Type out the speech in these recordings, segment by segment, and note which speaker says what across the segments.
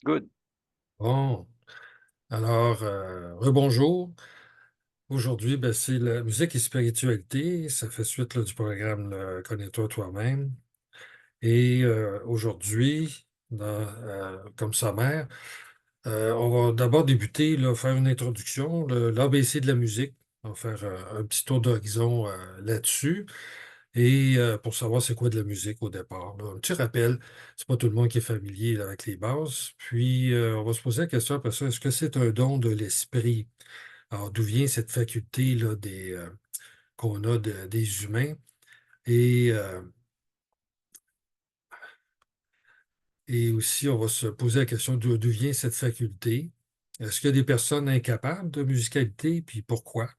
Speaker 1: Good.
Speaker 2: Bon, alors, rebonjour. Aujourd'hui, ben, c'est la musique et spiritualité. Ça fait suite là, du programme Connais-toi toi-même. Et aujourd'hui, comme sommaire, on va d'abord débuter, là, faire une introduction, l'ABC de la musique. On va faire un petit tour d'horizon là-dessus. Et pour savoir c'est quoi de la musique au départ, là. Un petit rappel, c'est pas tout le monde qui est familier là, avec les bases. Puis on va se poser la question après ça, est-ce que c'est un don de l'esprit? Alors, d'où vient cette faculté là, qu'on a des humains? Et, euh, et aussi, on va se poser la question d'où vient cette faculté? Est-ce qu'il y a des personnes incapables de musicalité, puis pourquoi?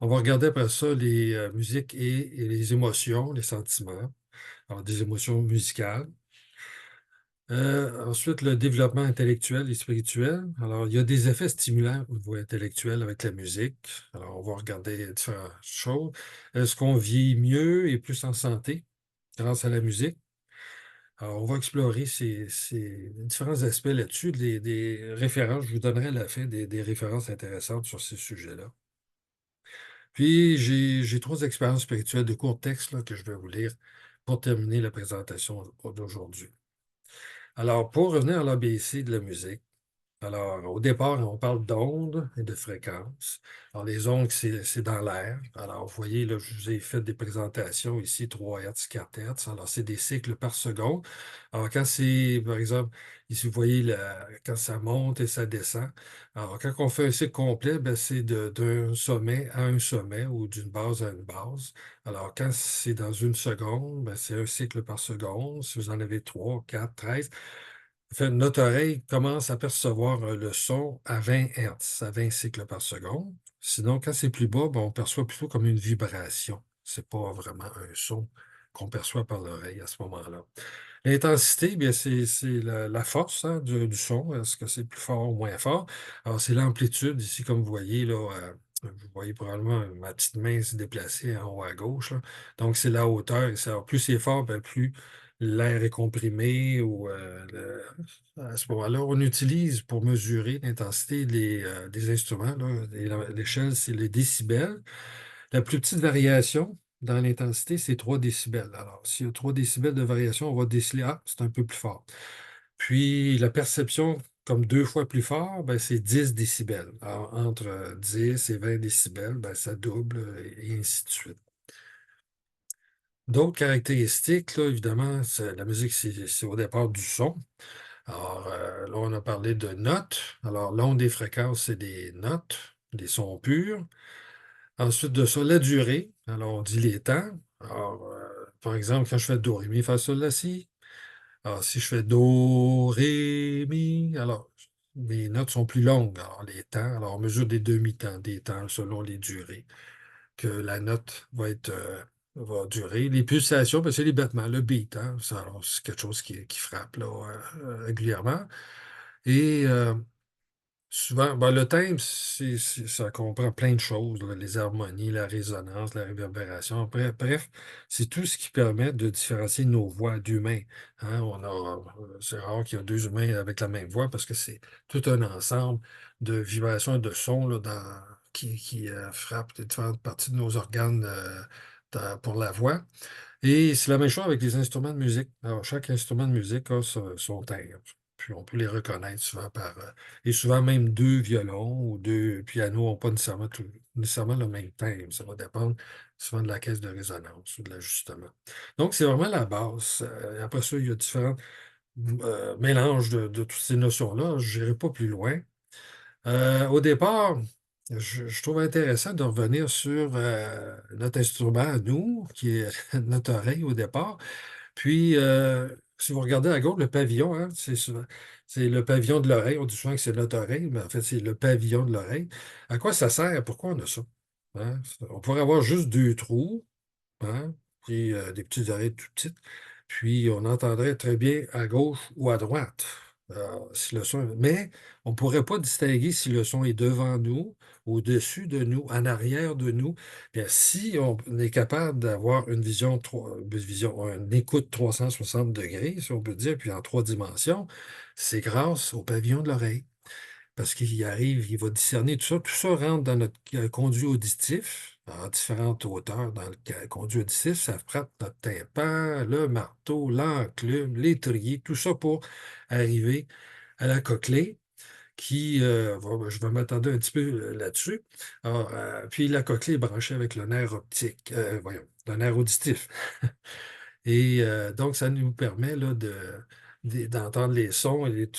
Speaker 2: On va regarder après ça les musiques et les émotions, les sentiments. Alors, des émotions musicales. Ensuite, le développement intellectuel et spirituel. Alors, il y a des effets stimulants au niveau intellectuel avec la musique. Alors, on va regarder différentes choses. Est-ce qu'on vit mieux et plus en santé grâce à la musique? Alors, on va explorer ces différents aspects là-dessus, des références. Je vous donnerai à la fin des références intéressantes sur ces sujets-là. Puis, j'ai trois expériences spirituelles de court texte là, que je vais vous lire pour terminer la présentation d'aujourd'hui. Alors, pour revenir à l'ABC de la musique, alors, au départ, on parle d'ondes et de fréquences. Alors, les ondes, c'est dans l'air. Alors, vous voyez, là, je vous ai fait des présentations ici, 3 Hertz, 4 Hertz. Alors, c'est des cycles par seconde. Alors, quand c'est, par exemple, ici, vous voyez, quand ça monte et ça descend. Alors, quand on fait un cycle complet, ben, c'est d'un sommet à un sommet ou d'une base à une base. Alors, quand c'est dans une seconde, ben, c'est un cycle par seconde. Si vous en avez 3, 4, 13. Fait, notre oreille commence à percevoir le son à 20 Hertz, à 20 cycles par seconde. Sinon, quand c'est plus bas, ben, on perçoit plutôt comme une vibration. C'est pas vraiment un son qu'on perçoit par l'oreille à ce moment-là. L'intensité, bien, c'est la force hein, du son. Est-ce que c'est plus fort ou moins fort? Alors, c'est l'amplitude ici, comme vous voyez, là, vous voyez probablement ma petite main se déplacer en haut à gauche, là. Donc, c'est la hauteur. Alors, plus c'est fort, ben, plus l'air est comprimé ou à ce moment-là, on utilise pour mesurer l'intensité des instruments. Là, l'échelle, c'est les décibels. La plus petite variation dans l'intensité, c'est 3 décibels. Alors, s'il y a 3 décibels de variation, on va déceler, ah, c'est un peu plus fort. Puis, la perception, comme 2 fois plus fort, ben, c'est 10 décibels. Alors, entre 10 et 20 décibels, ben, ça double et ainsi de suite. D'autres caractéristiques, là, évidemment, la musique, c'est au départ du son. Alors, là, on a parlé de notes. Alors, l'onde des fréquences, c'est des notes, des sons purs. Ensuite de ça, la durée. Alors, on dit les temps. Alors, par exemple, quand je fais Do, Ré, Mi, Fa, Sol, La, Si. Alors, si je fais Do, Ré, Mi, alors, mes notes sont plus longues. Alors, les temps, alors, on mesure des demi-temps, des temps selon les durées que la note va durer. Les pulsations, ben, c'est les battements, le beat, hein. Ça, alors, c'est quelque chose qui frappe là, régulièrement. Et souvent, ben, le thème, ça comprend plein de choses, là, les harmonies, la résonance, la réverbération. Bref, c'est tout ce qui permet de différencier nos voix d'humains. Hein. C'est rare qu'il y ait deux humains avec la même voix parce que c'est tout un ensemble de vibrations et de sons là, qui frappent les différentes parties de nos organes pour la voix. Et c'est la même chose avec les instruments de musique. Alors, chaque instrument de musique a son timbre. Puis on peut les reconnaître souvent et souvent même deux violons ou deux pianos n'ont pas nécessairement le même timbre. Ça va dépendre souvent de la caisse de résonance ou de l'ajustement. Donc, c'est vraiment la base. Après ça, il y a différents mélanges de toutes ces notions-là. Je n'irai pas plus loin. Au départ, je trouve intéressant de revenir sur notre instrument à nous, qui est notre oreille au départ. Puis, si vous regardez à gauche, le pavillon, hein, c'est le pavillon de l'oreille. On dit souvent que c'est notre oreille, mais en fait, c'est le pavillon de l'oreille. À quoi ça sert? Pourquoi on a ça? Hein? On pourrait avoir juste deux trous, hein, puis des petites oreilles tout petites. Puis, on entendrait très bien à gauche ou à droite. si le son, mais on ne pourrait pas distinguer si le son est devant nous, au-dessus de nous, en arrière de nous. Bien, si on est capable d'avoir une écoute 360 degrés, si on peut dire, puis en trois dimensions, c'est grâce au pavillon de l'oreille. Parce qu'il arrive, il va discerner tout ça. Tout ça rentre dans notre conduit auditif, à différentes hauteurs dans le conduit auditif. Ça frappe notre tympan, le marteau, l'enclume, l'étrier, tout ça pour arriver à la cochlée je vais m'attendre un petit peu là-dessus. Alors, puis la cochlée est branchée avec le nerf optique, voyons, le nerf auditif. Et donc, ça nous permet là, d'entendre les sons et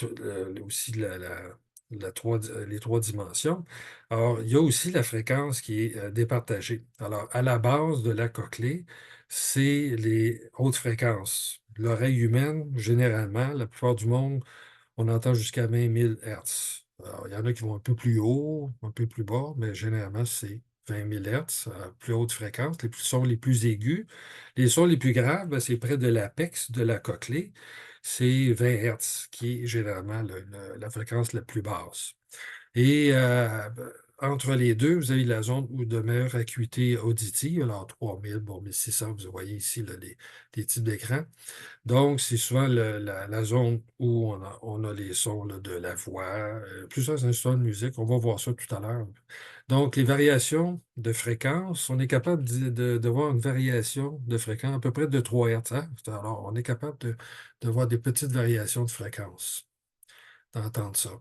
Speaker 2: aussi les trois dimensions. Alors, il y a aussi la fréquence qui est départagée. Alors, à la base de la cochlée, c'est les hautes fréquences. L'oreille humaine, généralement, la plupart du monde, on entend jusqu'à 20 000 Hertz. Alors, il y en a qui vont un peu plus haut, un peu plus bas, mais généralement, c'est 20 000 Hertz, à plus haute fréquence. Les sons les plus aigus. Les sons les plus graves, ben, c'est près de l'apex de la cochlée. C'est 20 Hertz, qui est généralement la fréquence la plus basse. Et entre les deux, vous avez la zone où de meilleure acuité auditive, alors 3000, bon, 1600, vous voyez ici là, les types d'écran. Donc, c'est souvent la zone où on a les sons là, de la voix, plusieurs instruments de musique. On va voir ça tout à l'heure. Donc, les variations de fréquence, on est capable de voir une variation de fréquence à peu près de 3 Hertz, hein. Alors, on est capable de voir des petites variations de fréquence, d'entendre ça.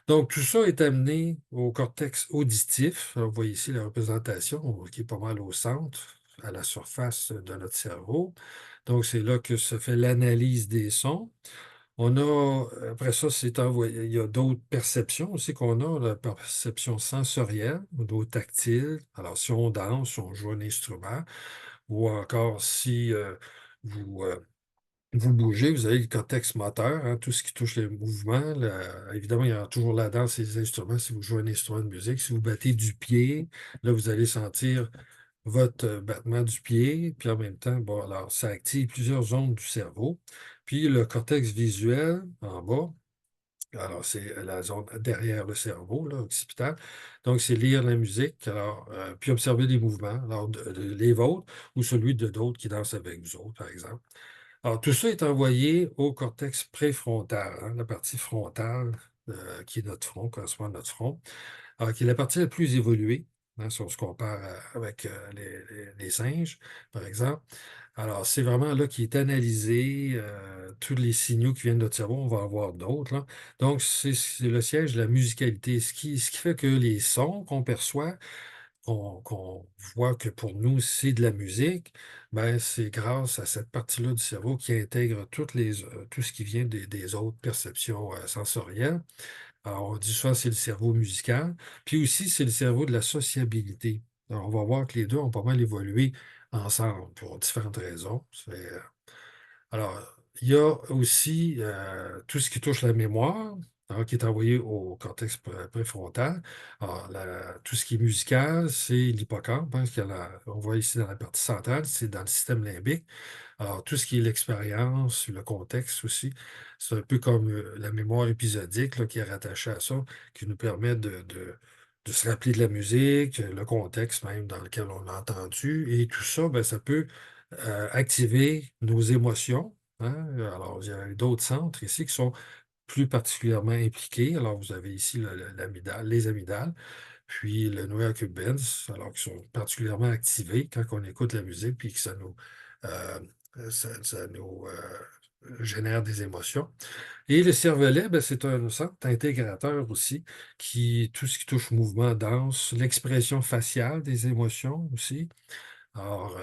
Speaker 2: Donc, tout ça est amené au cortex auditif. Alors, vous voyez ici la représentation qui est pas mal au centre, à la surface de notre cerveau. Donc, c'est là que se fait l'analyse des sons. Après ça, c'est envoyé. Il y a d'autres perceptions aussi qu'on a, la perception sensorielle, d'autres tactiles. Alors, si on danse, si on joue un instrument, ou encore si vous, vous bougez, vous avez le cortex moteur, hein, tout ce qui touche les mouvements. Évidemment, il y a toujours la danse et les instruments si vous jouez un instrument de musique. Si vous battez du pied, là, vous allez sentir votre battement du pied, puis en même temps, bon, alors ça active plusieurs zones du cerveau. Puis le cortex visuel en bas, alors c'est la zone derrière le cerveau, là, occipital. Donc, c'est lire la musique, alors, puis observer les mouvements, alors les vôtres ou celui de d'autres qui dansent avec vous autres, par exemple. Alors, tout ça est envoyé au cortex préfrontal, hein, la partie frontale qui est notre front, correspond à notre front, alors, qui est la partie la plus évoluée, hein, si on se compare avec les singes, par exemple. Alors, c'est vraiment là qui est analysé, tous les signaux qui viennent de notre cerveau, on va en voir d'autres, là. Donc, c'est le siège de la musicalité, ce qui fait que les sons qu'on perçoit, qu'on voit que pour nous, c'est de la musique, ben, c'est grâce à cette partie-là du cerveau qui intègre tout ce qui vient des autres perceptions sensorielles. Alors, on dit souvent c'est le cerveau musical, puis aussi c'est le cerveau de la sociabilité. Alors, on va voir que les deux ont pas mal évolué ensemble pour différentes raisons. Alors, il y a aussi tout ce qui touche la mémoire, hein, qui est envoyé au cortex préfrontal. Alors, tout ce qui est musical, c'est l'hippocampe, hein, on voit ici dans la partie centrale, c'est dans le système limbique. Alors, tout ce qui est l'expérience, le contexte aussi, c'est un peu comme la mémoire épisodique là, qui est rattachée à ça, qui nous permet de se rappeler de la musique, le contexte même dans lequel on l'a entendu. Et tout ça, ben, ça peut activer nos émotions, hein. Alors, il y a d'autres centres ici qui sont plus particulièrement impliqués. Alors, vous avez ici les amygdales, puis le noyau cumbens, alors qui sont particulièrement activés quand on écoute la musique, puis que euh, ça nous génère des émotions. Et le cervelet, ben, c'est un centre intégrateur aussi, tout ce qui touche mouvement, danse, l'expression faciale des émotions aussi. Alors,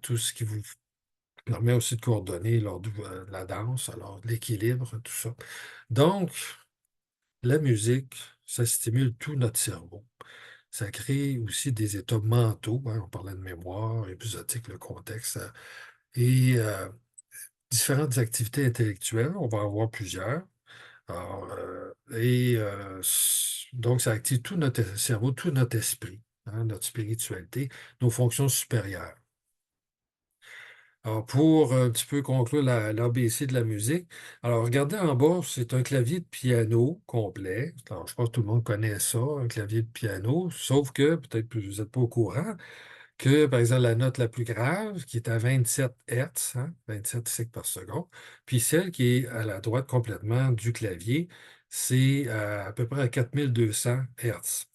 Speaker 2: tout ce qui vous permet aussi de coordonner lors de la danse, alors l'équilibre, tout ça. Donc, la musique, ça stimule tout notre cerveau. Ça crée aussi des états mentaux, hein, on parlait de mémoire, épisodique, le contexte, et différentes activités intellectuelles, on va en voir plusieurs. Alors, donc, ça active tout notre cerveau, tout notre esprit, hein, notre spiritualité, nos fonctions supérieures. Alors, pour un petit peu conclure l'ABC de la musique, alors regardez en bas, c'est un clavier de piano complet. Alors, je pense que tout le monde connaît ça, un clavier de piano, sauf que, peut-être que vous n'êtes pas au courant, que, par exemple, la note la plus grave, qui est à 27 Hertz, 27 cycles par seconde, puis celle qui est à la droite complètement du clavier, c'est à peu près à 4200 Hertz.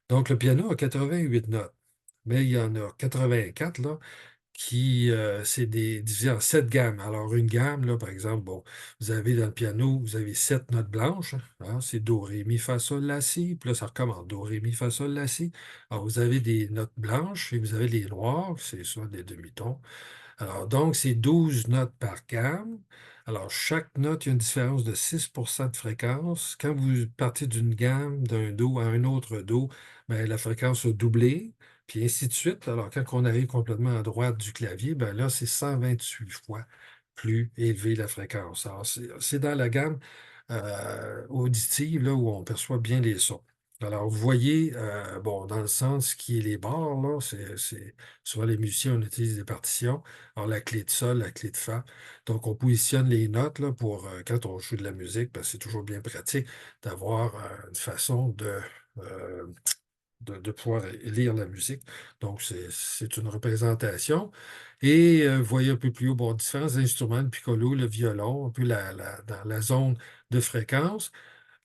Speaker 2: Donc, le piano a 88 notes, mais il y en a 84 là, c'est divisé en sept gammes. Alors, une gamme, là, par exemple, bon, vous avez dans le piano, vous avez sept notes blanches, c'est Do, Ré, Mi, Fa, Sol, La, Si, puis là, ça recommence, Do, Ré, Mi, Fa, Sol, La, Si. Alors, vous avez des notes blanches et vous avez les noires, c'est soit des demi-tons. Alors, donc, c'est 12 notes par gamme. Alors, chaque note, il y a une différence de 6% de fréquence. Quand vous partez d'une gamme, d'un Do à un autre Do, ben, la fréquence a doublé, puis ainsi de suite. Alors, quand on arrive complètement à droite du clavier, ben là, c'est 128 fois plus élevé la fréquence. Alors, c'est dans la gamme auditive, là, où on perçoit bien les sons. Alors, vous voyez, bon, dans le sens qui est les barres, là, souvent les musiciens, on utilise des partitions. Alors, la clé de sol, la clé de fa. Donc, on positionne les notes là, pour quand on joue de la musique, parce que c'est toujours bien pratique d'avoir une façon euh, de pouvoir lire la musique. Donc, c'est une représentation. Et vous voyez un peu plus haut, bon, différents instruments, le piccolo, le violon, un peu dans la zone de fréquence.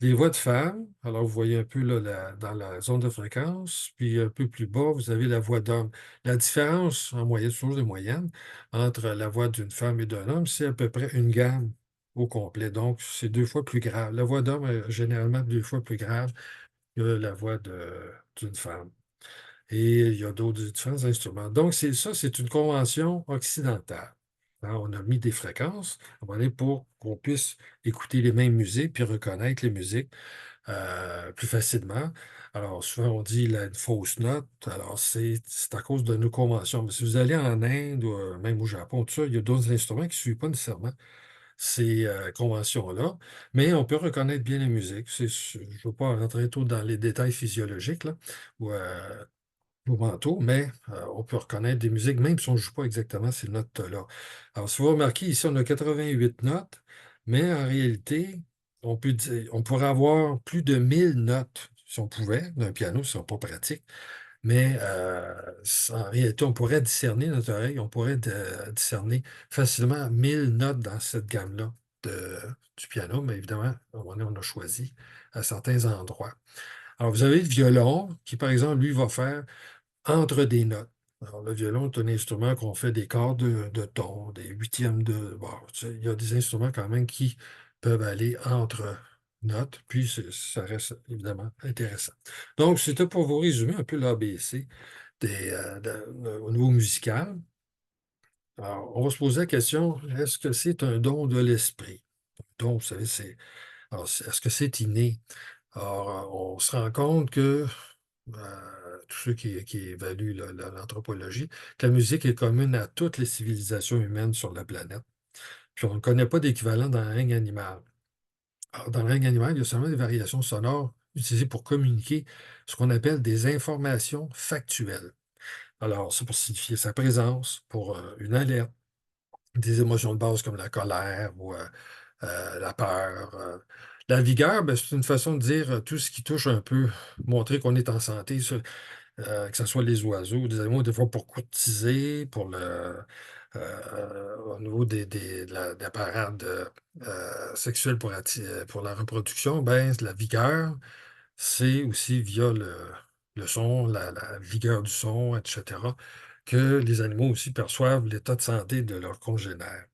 Speaker 2: Les voix de femmes, alors vous voyez un peu là, dans la zone de fréquence, puis un peu plus bas, vous avez la voix d'homme. La différence, en moyenne, toujours des moyennes, entre la voix d'une femme et d'un homme, c'est à peu près une gamme au complet. Donc, c'est deux fois plus grave. La voix d'homme est généralement deux fois plus grave que la voix d'une femme. Et il y a d'autres différents instruments. Donc, c'est une convention occidentale. On a mis des fréquences à un moment donné, pour qu'on puisse écouter les mêmes musiques puis reconnaître les musiques plus facilement. Alors, souvent, on dit une fausse note. Alors, c'est à cause de nos conventions. Mais si vous allez en Inde ou même au Japon, tout ça, il y a d'autres instruments qui ne suivent pas nécessairement ces conventions-là, mais on peut reconnaître bien les musiques. Je ne veux pas rentrer trop dans les détails physiologiques là, ou mentaux, mais on peut reconnaître des musiques, même si on ne joue pas exactement ces notes-là. Alors, si vous remarquez, ici, on a 88 notes, mais en réalité, on pourrait avoir plus de 1000 notes, si on pouvait, d'un piano, si on n'est pas pratique. Mais en réalité, on pourrait discerner notre oreille, on pourrait discerner facilement 1000 notes dans cette gamme-là du piano, mais évidemment, à un moment donné, on a choisi à certains endroits. Alors, vous avez le violon qui, par exemple, lui, va faire entre des notes. Alors, le violon est un instrument qu'on fait des quarts de ton, des huitièmes de. Bon, il y a des instruments quand même qui peuvent aller entre notes, puis ça reste évidemment intéressant. Donc, c'était pour vous résumer un peu l'ABC au niveau musical. Alors, on va se poser la question, est-ce que c'est un don de l'esprit? Don, vous savez, est-ce que c'est inné? Alors, on se rend compte que tous ceux qui évaluent l'anthropologie, que la musique est commune à toutes les civilisations humaines sur la planète. Puis on ne connaît pas d'équivalent dans le règne animal. Alors, dans le règne animal, il y a seulement des variations sonores utilisées pour communiquer ce qu'on appelle des informations factuelles. Alors, c'est pour signifier sa présence, pour une alerte, des émotions de base comme la colère ou la peur. La vigueur, ben, c'est une façon de dire tout ce qui touche un peu, montrer qu'on est en santé. Que ce soit les oiseaux, des animaux, des fois pour courtiser, au niveau de l'appareil sexuel pour la reproduction, ben, la vigueur, c'est aussi via le son, la vigueur du son, etc., que les animaux aussi perçoivent l'état de santé de leurs congénères.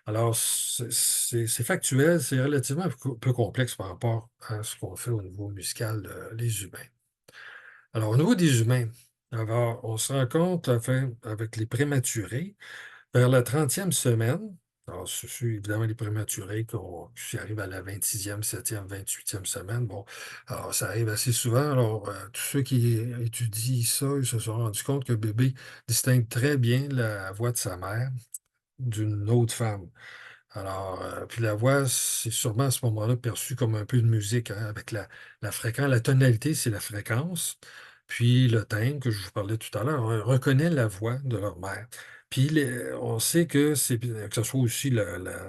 Speaker 2: Alors, c'est factuel, c'est relativement peu complexe par rapport à ce qu'on fait au niveau musical, les humains. Alors, au niveau des humains, alors, on se rend compte, enfin, avec les prématurés, vers la 30e semaine, alors, c'est évidemment les prématurés qui arrivent à la 26e, 7e, 28e semaine. Bon, alors, ça arrive assez souvent. Alors, tous ceux qui étudient ça, ils se sont rendus compte que le bébé distingue très bien la voix de sa mère d'une autre femme. Alors, puis la voix, c'est sûrement à ce moment-là perçu comme un peu de musique, avec la fréquence. La tonalité, c'est la fréquence. Puis le timbre, que je vous parlais tout à l'heure, reconnaît la voix de leur mère. Puis on sait que que ce soit aussi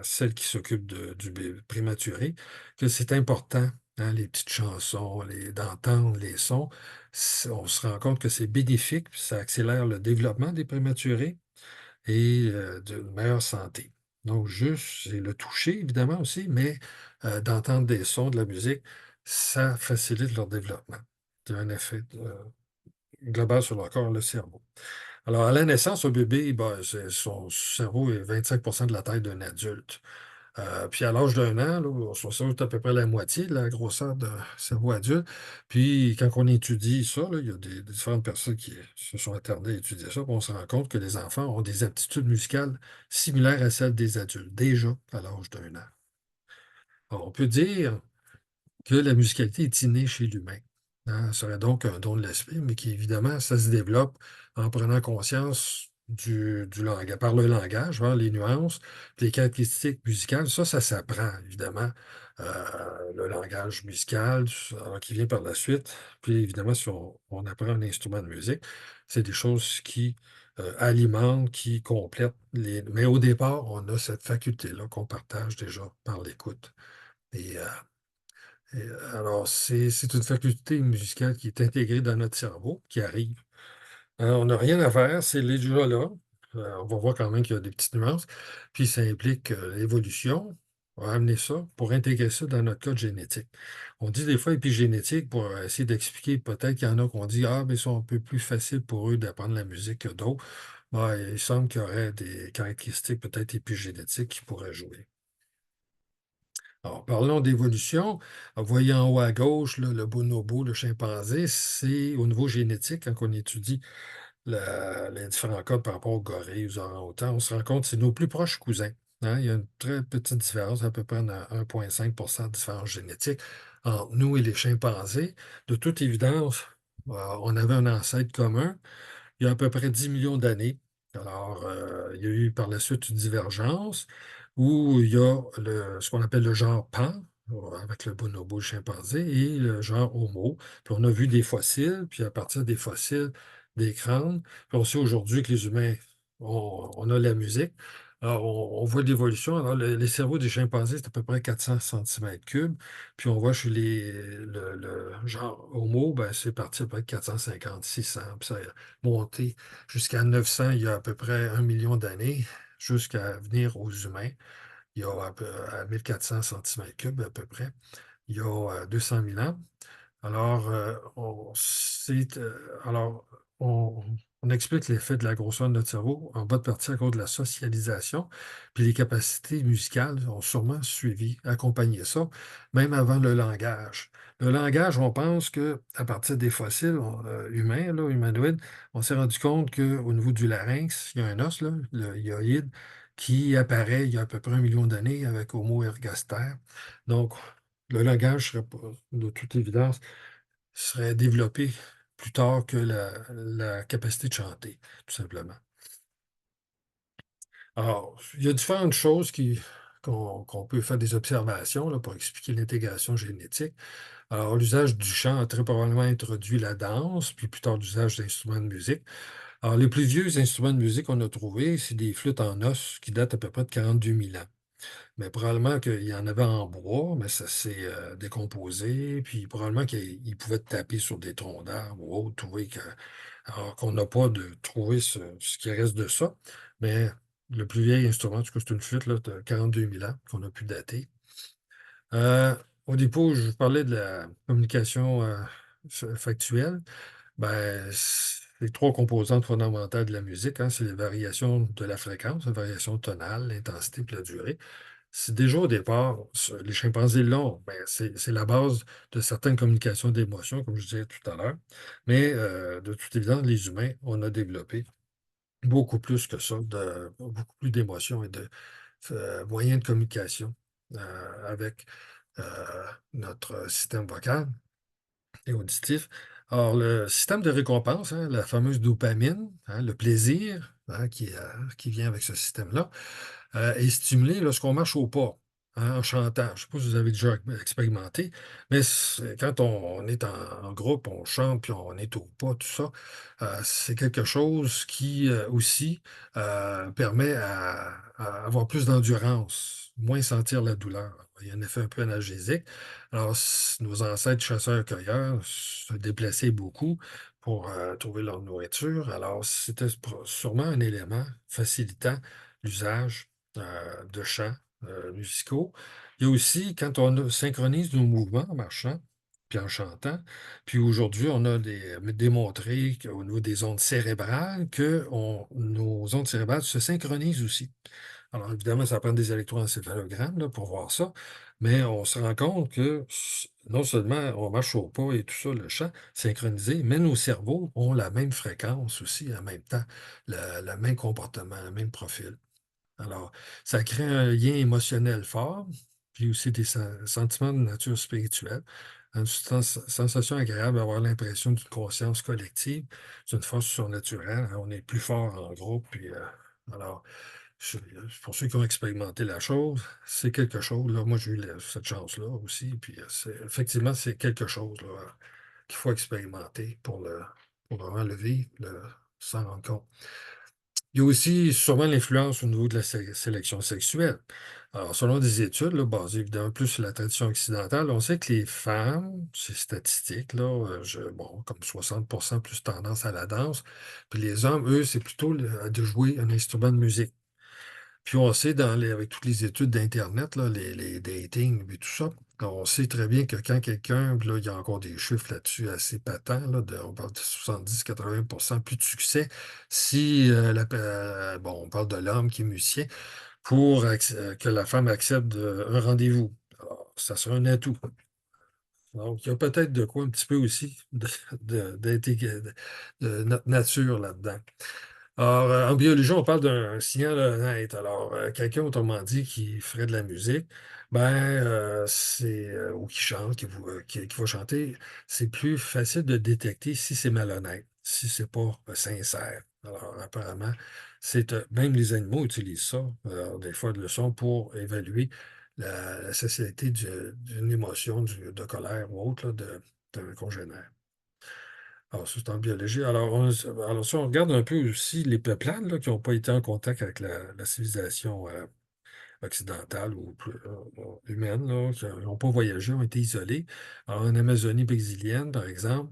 Speaker 2: celle qui s'occupe du bébé prématuré, que c'est important, hein, les petites chansons, d'entendre les sons. On se rend compte que c'est bénéfique, puis ça accélère le développement des prématurés et d'une meilleure santé. Donc, juste, c'est le toucher, évidemment, aussi, mais d'entendre des sons, de la musique, ça facilite leur développement. C'est un effet global sur leur corps, le cerveau. Alors, à la naissance, un bébé, ben, son cerveau est 25 de la taille d'un adulte. Puis à l'âge d'un an, là, son cerveau est à peu près la moitié de la grosseur d'un cerveau adulte. Puis quand on étudie ça, là, il y a des différentes personnes qui se sont attardées à étudier ça, puis on se rend compte que les enfants ont des aptitudes musicales similaires à celles des adultes, déjà à l'âge d'un an. Alors, on peut dire que la musicalité est innée chez l'humain, hein. Ce serait donc un don de l'esprit, mais qui, évidemment, ça se développe en prenant conscience du langage, par le langage, hein, les nuances, puis les caractéristiques musicales. Ça s'apprend, évidemment. Le langage musical, alors, qui vient par la suite. Puis, évidemment, si on apprend un instrument de musique, c'est des choses qui alimentent, qui complètent les. Mais au départ, on a cette faculté-là qu'on partage déjà par l'écoute. Et alors, c'est une faculté musicale qui est intégrée dans notre cerveau, qui arrive. On n'a rien à faire, c'est déjà là. On va voir quand même qu'il y a des petites nuances. Puis ça implique l'évolution. On va amener ça pour intégrer ça dans notre code génétique. On dit des fois épigénétique pour essayer d'expliquer, peut-être qu'il y en a qu'on dit, ah, mais c'est un peu plus facile pour eux d'apprendre la musique que d'autres. Ben, il semble qu'il y aurait des caractéristiques peut-être épigénétiques qui pourraient jouer. Alors, parlons d'évolution. Voyez en haut à gauche, là, le bonobo, le chimpanzé, c'est au niveau génétique, quand on étudie les différents cas par rapport aux gorilles, aux orang-outans, on se rend compte que c'est nos plus proches cousins, hein. Il y a une très petite différence, à peu près 1,5 de différence génétique entre nous et les chimpanzés. De toute évidence, on avait un ancêtre commun il y a à peu près 10 millions d'années. Alors, il y a eu par la suite une divergence où il y a ce qu'on appelle le genre Pan, avec le bonobo, le chimpanzé, et le genre Homo. Puis on a vu des fossiles, puis à partir des fossiles, des crânes. Puis on sait aujourd'hui que les humains, on a la musique. Alors, on voit l'évolution. Alors, les cerveaux des chimpanzés, c'est à peu près 400 cm3. Puis on voit chez le genre Homo, ben, c'est parti à peu près 450, 600. Puis ça a monté jusqu'à 900 il y a à peu près 1 million d'années, jusqu'à venir aux humains. Il y a à 1400 cm3 à peu près, il y a 200 000 ans. Alors, alors on, on explique l'effet de la grosseur de notre cerveau en bas de partie à cause de la socialisation, puis les capacités musicales ont sûrement suivi, accompagné ça, même avant le langage. Le langage, on pense que à partir des fossiles humains, là, humanoïdes, on s'est rendu compte qu'au niveau du larynx, il y a un os, là, le hyoïde, qui apparaît il y a à peu près 1 million d'années avec Homo ergaster. Donc, le langage serait de toute évidence serait développé plus tard que la capacité de chanter, tout simplement. Alors, il y a différentes choses qu'on peut faire des observations là, pour expliquer l'intégration génétique. Alors, l'usage du chant a très probablement introduit la danse, puis plus tard l'usage d'instruments de musique. Alors, les plus vieux instruments de musique qu'on a trouvés, c'est des flûtes en os qui datent à peu près de 42 000 ans. Mais probablement qu'il y en avait en bois, mais ça s'est décomposé. Puis probablement qu'il pouvait taper sur des troncs d'arbres ou autre, alors qu'on n'a pas de trouver ce qui reste de ça. Mais le plus vieil instrument, en tout cas, c'est une flûte là, de 42 000 ans qu'on a pu dater. Euh, Au dépôt, je vous parlais de la communication factuelle. Ben, les trois composantes fondamentales de la musique, hein, c'est les variations de la fréquence, la variation tonale, l'intensité et la durée. C'est déjà au départ, les chimpanzés l'ont, ben, c'est la base de certaines communications d'émotions, comme je disais tout à l'heure. Mais de toute évidence, les humains, on a développé beaucoup plus que ça, beaucoup plus d'émotions et de moyens de communication avec notre système vocal et auditif. Alors, le système de récompense, hein, la fameuse dopamine, hein, le plaisir, hein, qui vient avec ce système-là, est stimulé lorsqu'on marche au pas. hein, en chantant. Je ne sais pas si vous avez déjà expérimenté, mais quand on est en groupe, on chante, puis on est au pas, tout ça, c'est quelque chose qui aussi permet à avoir plus d'endurance, moins sentir la douleur. Il y a un effet un peu analgésique. Alors, nos ancêtres chasseurs-cueilleurs se déplaçaient beaucoup pour trouver leur nourriture. Alors, c'était sûrement un élément facilitant l'usage de chants musicaux. Il y a aussi, quand on synchronise nos mouvements en marchant, puis en chantant, puis aujourd'hui, on a démontré qu'au niveau des ondes cérébrales, que nos ondes cérébrales se synchronisent aussi. Alors, évidemment, ça prend des électroencéphalogrammes là, pour voir ça, mais on se rend compte que non seulement on marche au pas et tout ça, le chant synchronisé, mais nos cerveaux ont la même fréquence aussi en même temps, le même comportement, le même profil. Alors, ça crée un lien émotionnel fort, puis aussi des sentiments de nature spirituelle. Une sensation agréable d'avoir l'impression d'une conscience collective, d'une force surnaturelle, hein. On est plus fort en groupe. Puis, alors, pour ceux qui ont expérimenté la chose, c'est quelque chose. Là, moi, j'ai eu cette chance-là aussi. Puis, effectivement, c'est quelque chose là, qu'il faut expérimenter pour vraiment le vivre, s'en rendre compte. Il y a aussi sûrement l'influence au niveau de la sélection sexuelle. Alors, selon des études là, basées évidemment plus sur la tradition occidentale, on sait que les femmes, c'est statistique, là, bon, comme 60% plus tendance à la danse, puis les hommes, eux, c'est plutôt de jouer un instrument de musique. Puis on sait, avec toutes les études d'Internet, là, les datings et tout ça, on sait très bien que quand quelqu'un, puis là, il y a encore des chiffres là-dessus assez patents, là, on parle de 70-80% plus de succès si, bon, on parle de l'homme qui est musicien, pour que la femme accepte un rendez-vous. Alors, ça serait un atout. Donc, il y a peut-être de quoi un petit peu aussi de notre nature là-dedans. Alors, en biologie, on parle d'un signal honnête. Alors, quelqu'un, autrement dit, qui ferait de la musique, ou qui chante, qui va chanter, c'est plus facile de détecter si c'est malhonnête, si c'est pas sincère. Alors, apparemment, même les animaux utilisent ça, des fois, de leçon pour évaluer la sincérité d'une émotion, de colère ou autre, là, d'un congénère. Alors, ça, c'est en biologie. Alors, si on regarde un peu aussi les peuplades là, qui n'ont pas été en contact avec la civilisation occidentale ou humaine, là, qui n'ont pas voyagé, ont été isolés. Alors, en Amazonie brésilienne, par exemple,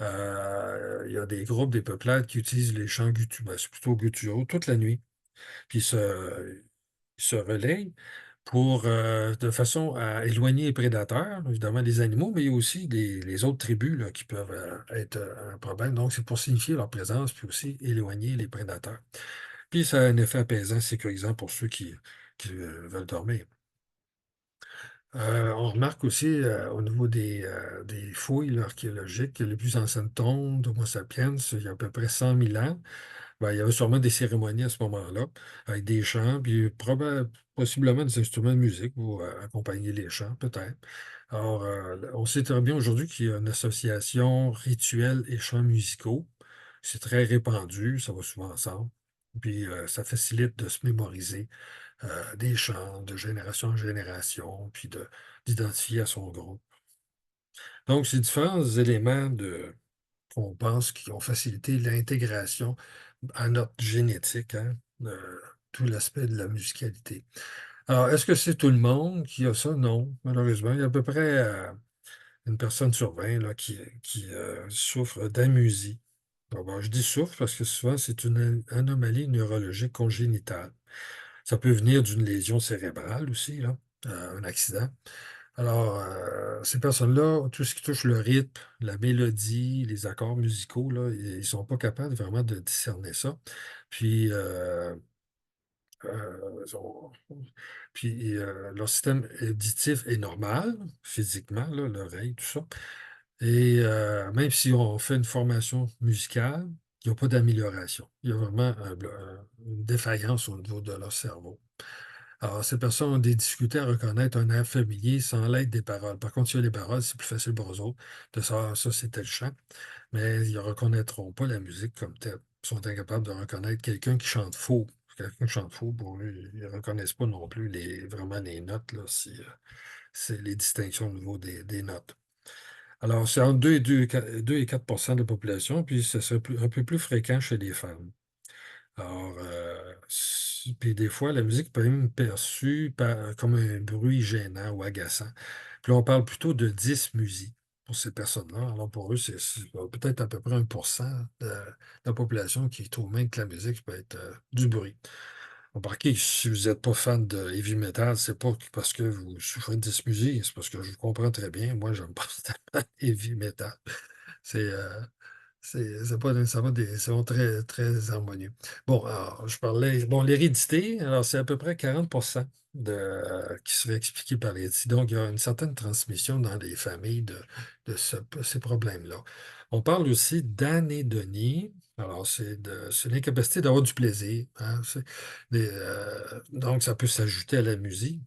Speaker 2: il y a des groupes, des peuplades qui utilisent les chants c'est plutôt gutturaux, toute la nuit. Puis ils se relayent de façon à éloigner les prédateurs, évidemment les animaux, mais il y a aussi les autres tribus là, qui peuvent être un problème. Donc, c'est pour signifier leur présence, puis aussi éloigner les prédateurs. Puis, ça a un effet apaisant, sécurisant pour ceux qui veulent dormir. On remarque aussi au niveau des fouilles là, archéologiques que les plus anciennes tombes d'Homo sapiens, il y a à peu près 100 000 ans, il y avait sûrement des cérémonies à ce moment-là, avec des chants, puis possiblement des instruments de musique pour accompagner les chants, peut-être. Alors, on sait très bien aujourd'hui qu'il y a une association rituelle et chants musicaux. C'est très répandu, ça va souvent ensemble. Puis, ça facilite de se mémoriser des chants de génération en génération, puis d'identifier à son groupe. Donc, ces différents éléments qu'on pense qui ont facilité l'intégration à notre génétique, hein, tout l'aspect de la musicalité. Alors, est-ce que c'est tout le monde qui a ça? Non, malheureusement. Il y a à peu près une personne sur 20 là, qui souffre d'amusie. Bon, je dis souffre parce que souvent, c'est une anomalie neurologique congénitale. Ça peut venir d'une lésion cérébrale aussi, là, un accident. Alors, ces personnes-là, tout ce qui touche le rythme, la mélodie, les accords musicaux, là, ils sont pas capables vraiment de discerner ça. Puis, ils ont- leur système auditif est normal, physiquement, là, l'oreille, tout ça. Et même si on fait une formation musicale, il n'y a pas d'amélioration. Il y a vraiment une défaillance au niveau de leur cerveau. Alors, ces personnes ont des difficultés à reconnaître un air familier sans l'aide des paroles. Par contre, s'il y a les paroles, c'est plus facile pour eux autres de savoir ça, c'était le chant. Mais ils ne reconnaîtront pas la musique comme telle. Ils sont incapables de reconnaître quelqu'un qui chante faux, quelqu'un chante faux, pour eux, ils ne reconnaissent pas non plus vraiment les notes, là, si c'est les distinctions au niveau des notes. Alors, c'est entre 2 et 4 de la population, puis ce serait un peu plus fréquent chez les femmes. Alors, puis des fois, la musique peut même être perçue comme un bruit gênant ou agaçant. Puis là, on parle plutôt de dysmusie pour ces personnes-là. Alors, pour eux, c'est peut-être à peu près 1% de la population qui trouve même que la musique peut être du bruit. Remarquez que si vous n'êtes pas fan de heavy metal, c'est pas parce que vous souffrez de dysmusie, c'est parce que je vous comprends très bien. Moi, j'aime pas tellement heavy metal. C'est c'est pas nécessairement des sons très, très harmonieux. Bon, alors, je parlais. Bon, l'hérédité, alors c'est à peu près 40% qui serait expliqué par l'hérédité. Donc, il y a une certaine transmission dans les familles ces problèmes-là. On parle aussi d'anédonie. Alors, c'est l'incapacité d'avoir du plaisir, hein. Donc, ça peut s'ajouter à la musique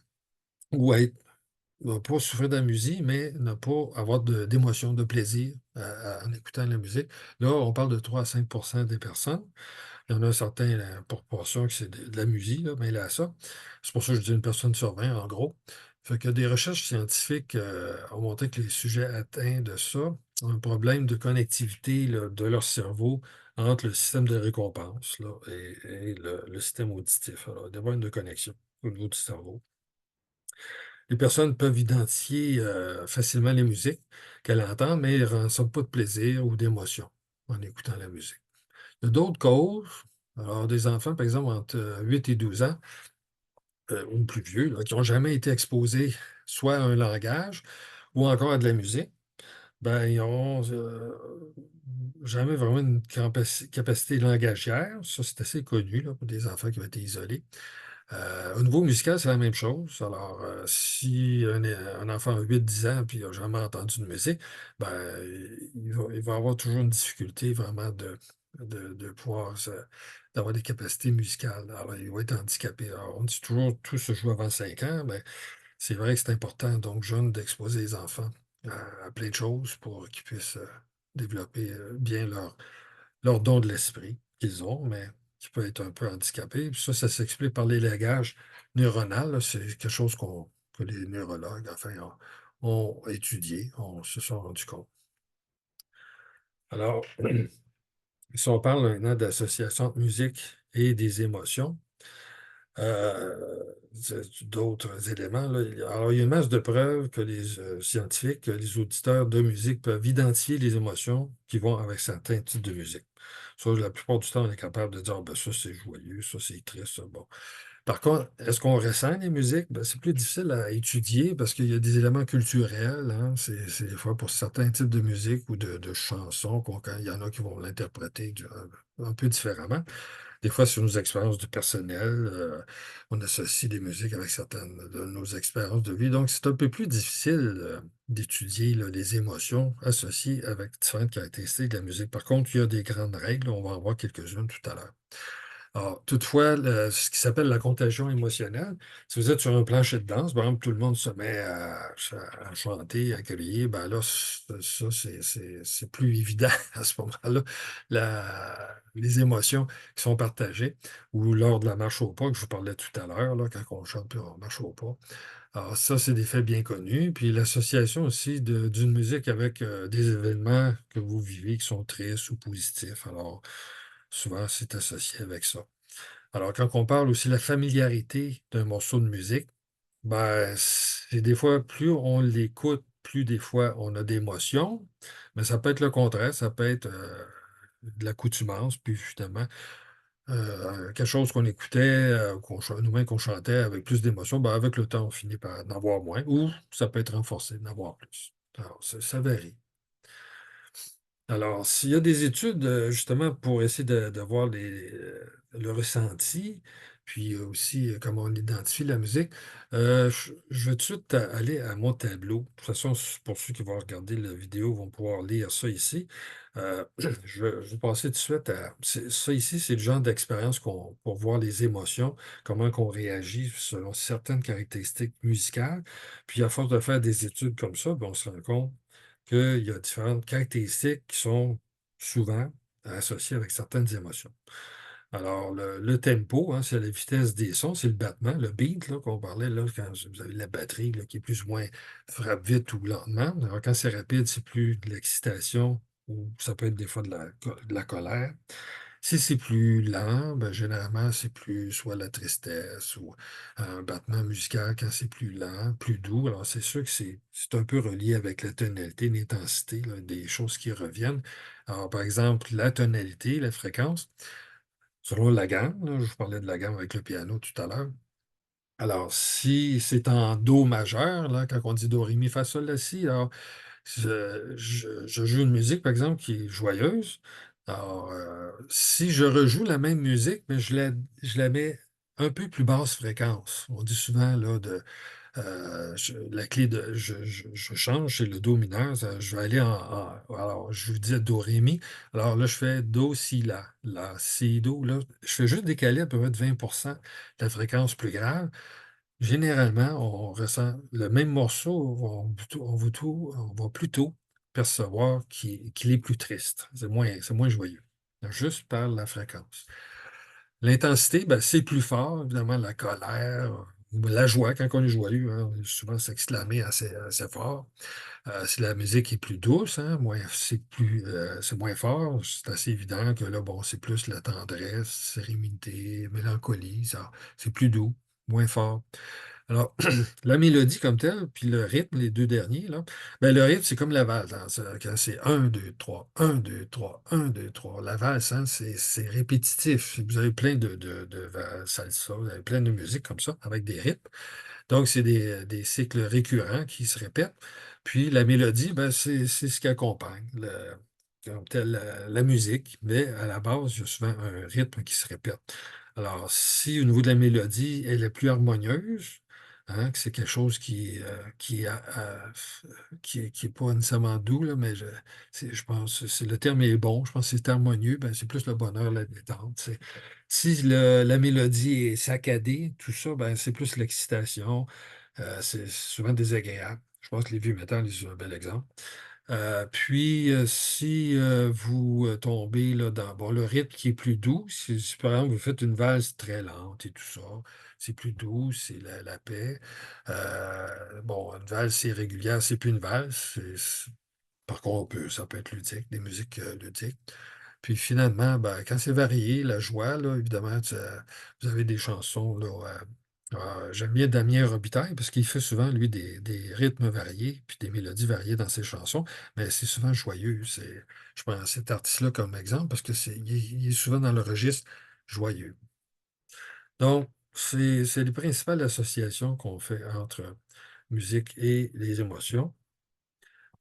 Speaker 2: ou être ne pas souffrir de la musique, mais ne pas avoir d'émotion, de plaisir en écoutant la musique. Là, on parle de 3 à 5 des personnes. Il y en a un certain proportion qui c'est de la musique, là, mais là, ça. C'est pour ça que je dis une personne sur 20, en gros. Fait que des recherches scientifiques ont montré que les sujets atteints de ça ont un problème de connectivité là, de leur cerveau entre le système de récompense là, et le système auditif. Alors, il y a des problèmes de connexion au niveau du cerveau. Les personnes peuvent identifier facilement les musiques qu'elles entendent, mais elles ne ressentent pas de plaisir ou d'émotion en écoutant la musique. Il y a d'autres causes. Alors, des enfants, par exemple, entre 8 et 12 ans, ou plus vieux, là, qui n'ont jamais été exposés soit à un langage ou encore à de la musique, ben, ils n'auront jamais vraiment une capacité langagière. Ça, c'est assez connu là, pour des enfants qui ont été isolés. Au niveau musical, c'est la même chose. Alors, si un enfant a 8 10 ans et il n'a jamais entendu de musique, ben, il va avoir toujours une difficulté vraiment de pouvoir d'avoir des capacités musicales. Alors, il va être handicapé. Alors, on dit toujours tout se joue avant 5 ans, mais c'est vrai que c'est important, donc jeune, d'exposer les enfants à plein de choses pour qu'ils puissent développer bien leur don de l'esprit qu'ils ont, mais qui peut être un peu handicapé. Puis ça s'explique par l'élagage neuronal, là. C'est quelque chose que les neurologues, enfin, ont étudié, se sont rendus compte. Alors, si on parle maintenant d'association de musique et des émotions, d'autres éléments, là. Alors, il y a une masse de preuves que les scientifiques, que les auditeurs de musique peuvent identifier les émotions qui vont avec certains types de musique. Ça, la plupart du temps, on est capable de dire, ah, ben, ça c'est joyeux, ça c'est triste, ça. Bon. Par contre, est-ce qu'on ressent les musiques? Ben, c'est plus difficile à étudier parce qu'il y a des éléments culturels, hein. C'est des fois pour certains types de musique ou de chansons, il y en a qui vont l'interpréter un peu différemment. Des fois, sur nos expériences de personnel, on associe des musiques avec certaines de nos expériences de vie. Donc, c'est un peu plus difficile d'étudier là, les émotions associées avec différentes caractéristiques de la musique. Par contre, il y a des grandes règles. On va en voir quelques-unes tout à l'heure. Alors, toutefois, ce qui s'appelle la contagion émotionnelle, si vous êtes sur un plancher de danse, par exemple, tout le monde se met à chanter, à crier, ben là, ça, c'est plus évident à ce moment-là. Les émotions qui sont partagées, ou lors de la marche au pas, que je vous parlais tout à l'heure, là, quand on chante puis on marche au pas. Alors, ça, c'est des faits bien connus. Puis l'association aussi d'une musique avec des événements que vous vivez qui sont tristes ou positifs. Alors, souvent, c'est associé avec ça. Alors, quand on parle aussi de la familiarité d'un morceau de musique, ben, c'est des fois, plus on l'écoute, plus des fois on a d'émotions, mais ça peut être le contraire, ça peut être de l'accoutumance, puis finalement, quelque chose qu'on écoutait, nous-mêmes qu'on chantait avec plus d'émotion, ben, avec le temps, on finit par en avoir moins, ou ça peut être renforcé, d'en avoir plus. Alors, ça varie. Alors, s'il y a des études, justement, pour essayer de voir le ressenti, puis aussi comment on identifie la musique, je vais tout de suite aller à mon tableau. De toute façon, pour ceux qui vont regarder la vidéo, vont pouvoir lire ça ici. Je vais passer tout de suite à... Ça ici, c'est le genre d'expérience pour voir les émotions, comment qu'on réagit selon certaines caractéristiques musicales. Puis, à force de faire des études comme ça, ben, on se rend compte qu'il y a différentes caractéristiques qui sont souvent associées avec certaines émotions. Alors, le tempo, hein, c'est la vitesse des sons, c'est le battement, le beat là, qu'on parlait là, quand vous avez la batterie là, qui est plus ou moins frappe vite ou lentement. Alors, quand c'est rapide, c'est plus de l'excitation ou ça peut être des fois de la colère. Si c'est plus lent, ben, généralement, c'est plus soit la tristesse ou un battement musical quand c'est plus lent, plus doux. Alors, c'est sûr que c'est un peu relié avec la tonalité, l'intensité, là, des choses qui reviennent. Alors, par exemple, la tonalité, la fréquence, selon la gamme, là, je vous parlais de la gamme avec le piano tout à l'heure. Alors, si c'est en do majeur, là, quand on dit do, ré, mi, fa, sol, la, si, alors je joue une musique, par exemple, qui est joyeuse. Alors, si je rejoue la même musique, mais je la mets un peu plus basse fréquence. On dit souvent là, la clé de je change, c'est le Do mineur. Je vais aller alors, je vous disais Do, Ré, Mi. Alors là, je fais Do, Si, La. La, Si, Do. Là, je fais juste décaler à peu près de 20% la fréquence plus grave. Généralement, on ressent le même morceau, on va plutôt percevoir qu'il est plus triste. C'est moins joyeux. Juste par la fréquence. L'intensité, ben, c'est plus fort, évidemment, la colère, ou la joie, quand on est joyeux, hein, on va souvent s'exclamer assez fort. Si la musique est plus douce, hein, c'est moins fort, c'est assez évident que là, bon, c'est plus la tendresse, sérénité, mélancolie, ça, c'est plus doux, moins fort. Alors, la mélodie comme telle, puis le rythme, les deux derniers, là, ben, le rythme, c'est comme la valse, hein, quand c'est un 2 3 1 2 3 1 2 3. La valse, hein, c'est répétitif. Vous avez plein de salsa, vous avez plein de musique comme ça, avec des rythmes. Donc, c'est des cycles récurrents qui se répètent. Puis la mélodie, ben, c'est ce qui accompagne comme tel, la musique, mais à la base, il y a souvent un rythme qui se répète. Alors, si au niveau de la mélodie, elle est plus harmonieuse, hein, que c'est quelque chose qui est pas nécessairement doux, là, mais je pense que le terme est bon. Je pense que c'est harmonieux, ben, c'est plus le bonheur, la détente. Si la mélodie est saccadée, tout ça, ben, c'est plus l'excitation. C'est souvent désagréable. Je pense que les vieux métal, ils sont un bel exemple. Puis, si vous tombez là, dans bon, le rythme qui est plus doux, si, par exemple vous faites une valse très lente et tout ça, c'est plus doux, c'est la paix. Bon, une valse irrégulière, c'est plus une valse. Par contre, ça peut être ludique, des musiques ludiques. Puis finalement, ben, quand c'est varié, la joie, là, évidemment, vous avez des chansons. Là, j'aime bien Damien Robitaille parce qu'il fait souvent, lui, des rythmes variés puis des mélodies variées dans ses chansons, mais c'est souvent joyeux. Je prends cet artiste-là comme exemple parce que il est souvent dans le registre joyeux. Donc, c'est les principales associations qu'on fait entre musique et les émotions.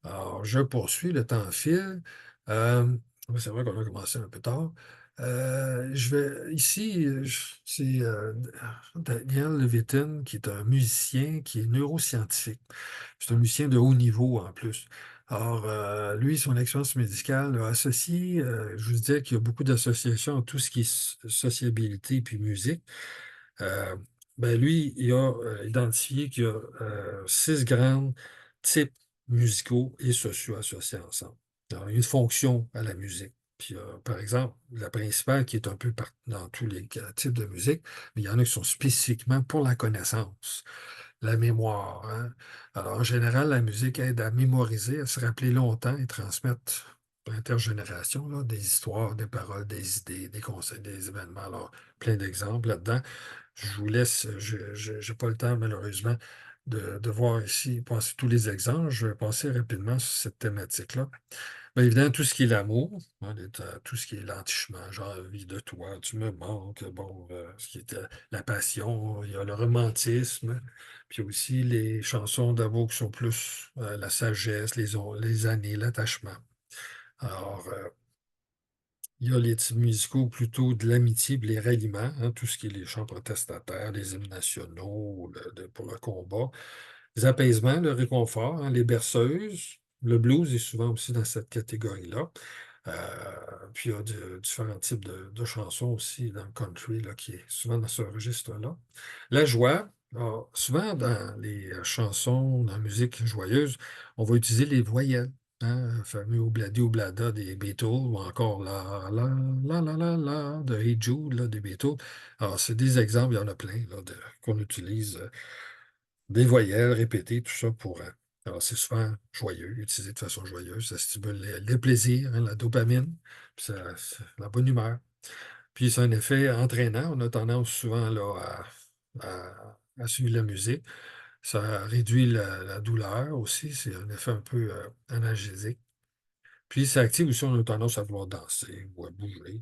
Speaker 2: Alors, je poursuis, le temps file. Oui, c'est vrai qu'on a commencé un peu tard. Ici, c'est Daniel Levitin, qui est un musicien, qui est neuroscientifique. C'est un musicien de haut niveau en plus. Alors, lui, son expérience médicale a associé, je vous disais qu'il y a beaucoup d'associations en tout ce qui est sociabilité puis musique. Euh, ben lui, il a identifié qu'il y a 6 grands types musicaux et sociaux associés ensemble. Alors, il y a une fonction à la musique. Puis, par exemple, la principale qui est un peu dans tous les types de musique, mais il y en a qui sont spécifiquement pour la connaissance, la mémoire, hein. Alors, en général, la musique aide à mémoriser, à se rappeler longtemps et transmettre intergénération, là, des histoires, des paroles, des idées, des conseils, des événements. Alors, plein d'exemples là-dedans. Je vous laisse, je n'ai pas le temps malheureusement de voir ici, passer tous les exemples. Je vais passer rapidement sur cette thématique-là. Bien évidemment, tout ce qui est l'amour, hein, tout ce qui est l'entêchement, j'ai envie de toi, tu me manques, bon, ce qui est la passion, il y a le romantisme, puis aussi les chansons d'amour qui sont plus la sagesse, les années, l'attachement. Alors, il y a les types musicaux plutôt de l'amitié, puis les ralliements, hein, tout ce qui est les chants protestataires, les hymnes nationaux pour le combat, les apaisements, le réconfort, hein, les berceuses. Le blues est souvent aussi dans cette catégorie-là. Puis il y a différents types de chansons aussi dans le country, là, qui est souvent dans ce registre-là. La joie, alors, souvent dans les chansons, dans la musique joyeuse, on va utiliser les voyelles. hein, le fameux Obladi Oblada des Beatles, ou encore la de Hey Jude là, des Beatles. Alors, c'est des exemples, il y en a plein là, qu'on utilise, des voyelles répétées, tout ça pour. Alors, c'est souvent joyeux, utilisé de façon joyeuse. Ça stimule les plaisirs, hein, la dopamine, puis la bonne humeur. Puis, c'est un effet entraînant. On a tendance souvent là, à suivre la musique. Ça réduit la douleur aussi. C'est un effet un peu analgésique. Puis, ça active aussi, on a tendance à vouloir danser ou à bouger.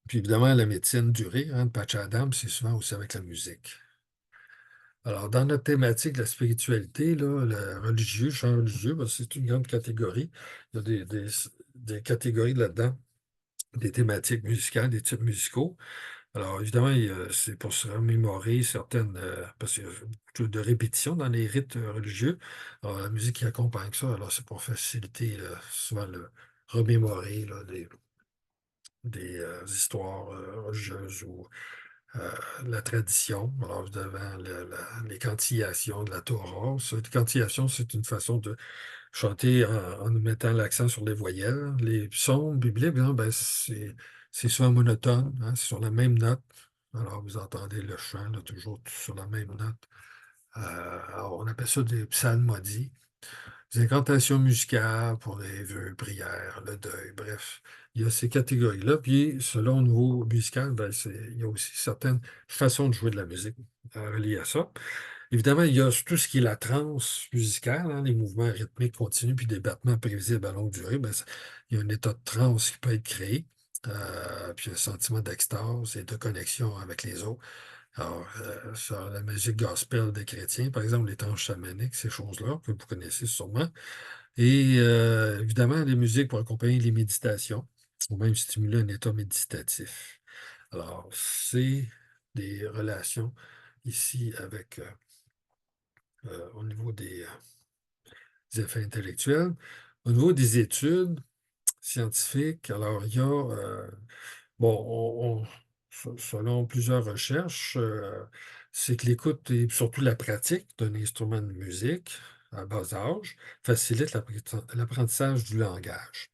Speaker 2: Puis, évidemment, la médecine du rire, hein, de Patch Adams, c'est souvent aussi avec la musique. Alors, dans notre thématique de la spiritualité, là, le religieux, chant religieux, ben, c'est une grande catégorie. Il y a des catégories là-dedans, des thématiques musicales, des types musicaux. Alors, évidemment, c'est pour se remémorer certaines, parce qu'il y a beaucoup de répétitions dans les rites religieux. Alors, la musique qui accompagne ça, alors c'est pour faciliter souvent le remémorer là, des histoires religieuses ou euh, la tradition. Alors, devant les cantillations de la Torah. Les cantillations, c'est une façon de chanter en mettant l'accent sur les voyelles. Les psaumes bibliques, hein, ben, c'est souvent monotone, hein, c'est sur la même note. Alors, vous entendez le chant, là, toujours sur la même note. Alors, on appelle ça des psalmodies. Des incantations musicales pour les vœux, prières, le deuil, bref. Il y a ces catégories-là. Puis, selon le niveau musical, ben, il y a aussi certaines façons de jouer de la musique reliées à ça. Évidemment, il y a tout ce qui est la transe musicale, hein, les mouvements rythmiques continus, puis des battements prévisibles à longue durée. Ben, il y a un état de transe qui peut être créé, puis un sentiment d'extase et de connexion avec les autres. Alors, sur la musique gospel des chrétiens, par exemple, les transes chamaniques, ces choses-là, que vous connaissez sûrement. Et évidemment, les musiques pour accompagner les méditations, ou même stimuler un état méditatif. Alors, c'est des relations ici avec, au niveau des effets intellectuels. Au niveau des études scientifiques, alors il y a, bon, selon plusieurs recherches, c'est que l'écoute et surtout la pratique d'un instrument de musique à bas âge facilite l'apprentissage du langage.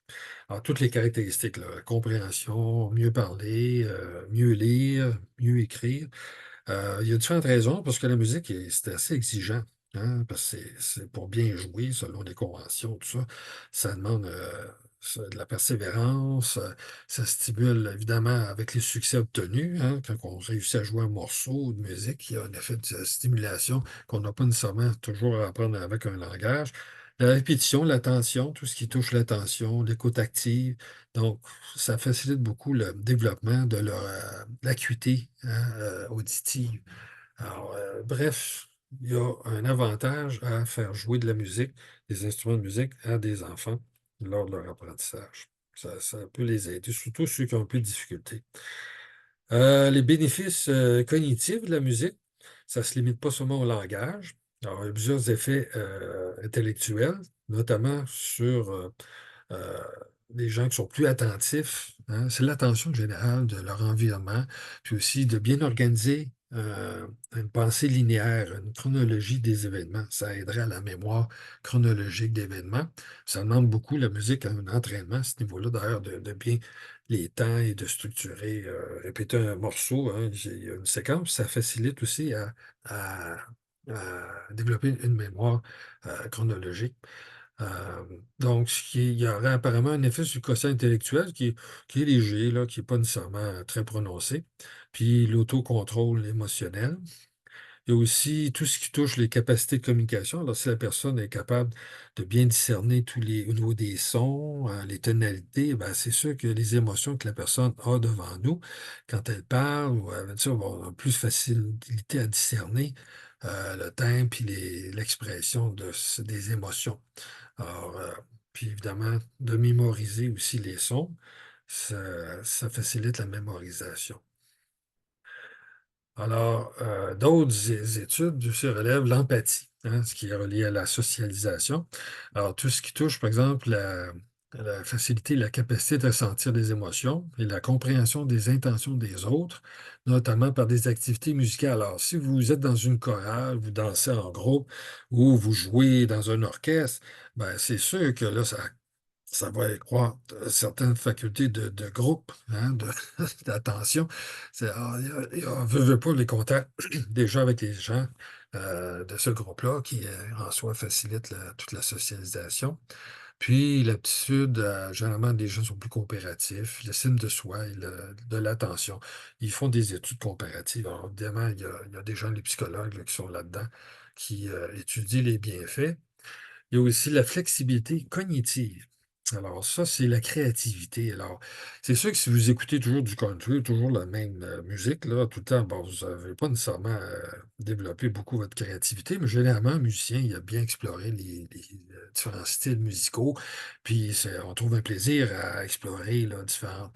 Speaker 2: Alors, toutes les caractéristiques, là, compréhension, mieux parler, mieux lire, mieux écrire. Il y a différentes raisons, parce que la musique, c'est assez exigeant, hein, parce que c'est pour bien jouer, selon les conventions, tout ça. Ça demande de la persévérance, ça stimule, évidemment, avec les succès obtenus, hein, quand on réussit à jouer un morceau de musique, il y a un effet de stimulation qu'on n'a pas nécessairement toujours à apprendre avec un langage. La répétition, l'attention, tout ce qui touche l'attention, l'écoute active. Donc, ça facilite beaucoup le développement de leur l'acuité, hein, auditive. Alors, bref, il y a un avantage à faire jouer de la musique, des instruments de musique à des enfants lors de leur apprentissage. Ça peut les aider, surtout ceux qui ont un peu de difficulté. Les bénéfices cognitifs de la musique, ça ne se limite pas seulement au langage. Alors, il y a plusieurs effets intellectuels, notamment sur euh, des gens qui sont plus attentifs, hein. C'est l'attention générale de leur environnement, puis aussi de bien organiser une pensée linéaire, une chronologie des événements. Ça aiderait à la mémoire chronologique d'événements. Ça demande beaucoup, la musique, un entraînement à ce niveau-là, d'ailleurs, de bien les temps et de structurer, répéter un morceau, hein, il y a une séquence, ça facilite aussi à- à développer une mémoire chronologique. Euh, donc, il y aurait apparemment un effet sur le quotient intellectuel qui est léger, là, qui n'est pas nécessairement très prononcé. Puis l'autocontrôle émotionnel. Il y a aussi tout ce qui touche les capacités de communication. Alors, si la personne est capable de bien discerner au niveau des sons, les tonalités, ben, c'est sûr que les émotions que la personne a devant nous, quand elle parle, ou elle va dire, bon, on a plus facilité à discerner le tempo puis l'expression des émotions. Alors, puis évidemment, de mémoriser aussi les sons, ça facilite la mémorisation. Alors, d'autres études aussi relèvent l'empathie, hein, ce qui est relié à la socialisation. Alors, tout ce qui touche, par exemple, la facilité, la capacité de ressentir des émotions et la compréhension des intentions des autres, notamment par des activités musicales. Alors, si vous êtes dans une chorale, vous dansez en groupe ou vous jouez dans un orchestre, ben, c'est sûr que là, ça va accroître certaines facultés de groupe, hein, d'attention. Veut pas les contacts déjà avec les gens de ce groupe-là qui, en soi, facilite toute la socialisation. Puis l'aptitude, généralement, les gens sont plus coopératifs, l'estime de soi et de l'attention. Ils font des études comparatives. Alors, évidemment, il y a des gens, les psychologues, là, qui sont là-dedans, qui étudient les bienfaits. Il y a aussi la flexibilité cognitive. Alors ça, c'est la créativité. Alors, c'est sûr que si vous écoutez toujours du country, toujours la même musique, là, tout le temps, bon, vous n'avez pas nécessairement développé beaucoup votre créativité, mais généralement, un musicien, il a bien exploré les différents styles musicaux, puis on trouve un plaisir à explorer là, différentes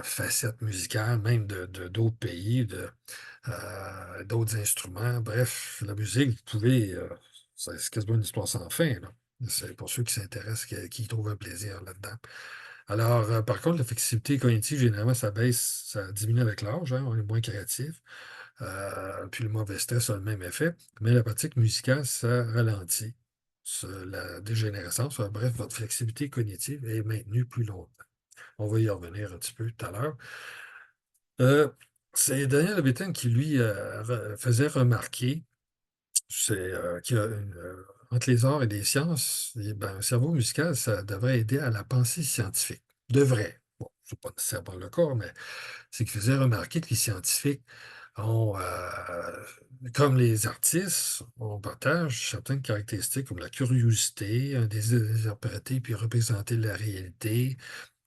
Speaker 2: facettes musicales, même d'autres pays, d'autres instruments. Bref, la musique, vous pouvez, c'est quasiment une histoire sans fin, là. C'est pour ceux qui s'intéressent, qui trouvent un plaisir là-dedans. Alors, par contre, la flexibilité cognitive, généralement, ça baisse, ça diminue avec l'âge, hein, on est moins créatif. Puis le mauvais stress a le même effet. Mais la pratique musicale, ça ralentit la dégénérescence. Bref, votre flexibilité cognitive est maintenue plus longtemps. On va y revenir un petit peu tout à l'heure. Euh, c'est Daniel Abetin qui, lui, faisait remarquer qu'il y a entre les arts et les sciences, ben, un cerveau musical, ça devrait aider à la pensée scientifique. Devrait. Bon, c'est pas nécessairement le cas, mais c'est qu'il faisait remarquer que les scientifiques ont, comme les artistes, on partage certaines caractéristiques comme la curiosité, un désir d'interpréter puis représenter la réalité,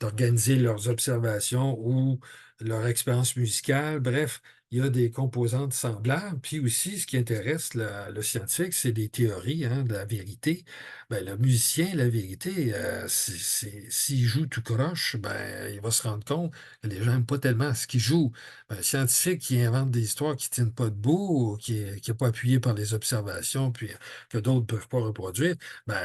Speaker 2: d'organiser leurs observations ou leur expérience musicale. Bref, il y a des composantes semblables. Puis aussi, ce qui intéresse le scientifique, c'est des théories de la vérité. Ben, le musicien, la vérité, s'il joue tout croche, ben, il va se rendre compte que les gens n'aiment pas tellement ce qu'il joue. Un scientifique qui invente des histoires qui ne tiennent pas debout, ou qui n'est pas appuyé par les observations, puis que d'autres ne peuvent pas reproduire, ben,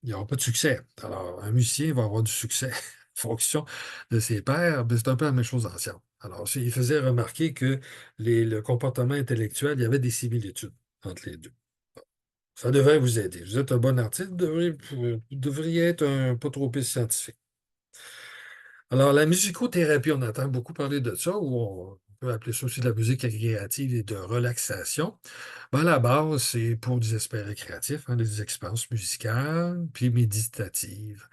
Speaker 2: il n'y aura pas de succès. Alors, un musicien va avoir du succès en fonction de ses pairs, ben, c'est un peu la même chose en science. Alors, il faisait remarquer que le comportement intellectuel, il y avait des similitudes entre les deux. Ça devrait vous aider. Vous êtes un bon artiste, vous devriez être un pas trop pire scientifique. Alors, la musicothérapie, on entend beaucoup parler de ça, ou on peut appeler ça aussi de la musique récréative et de relaxation. Ben, à la base, c'est pour des aspects récréatifs, des expériences musicales, puis méditatives.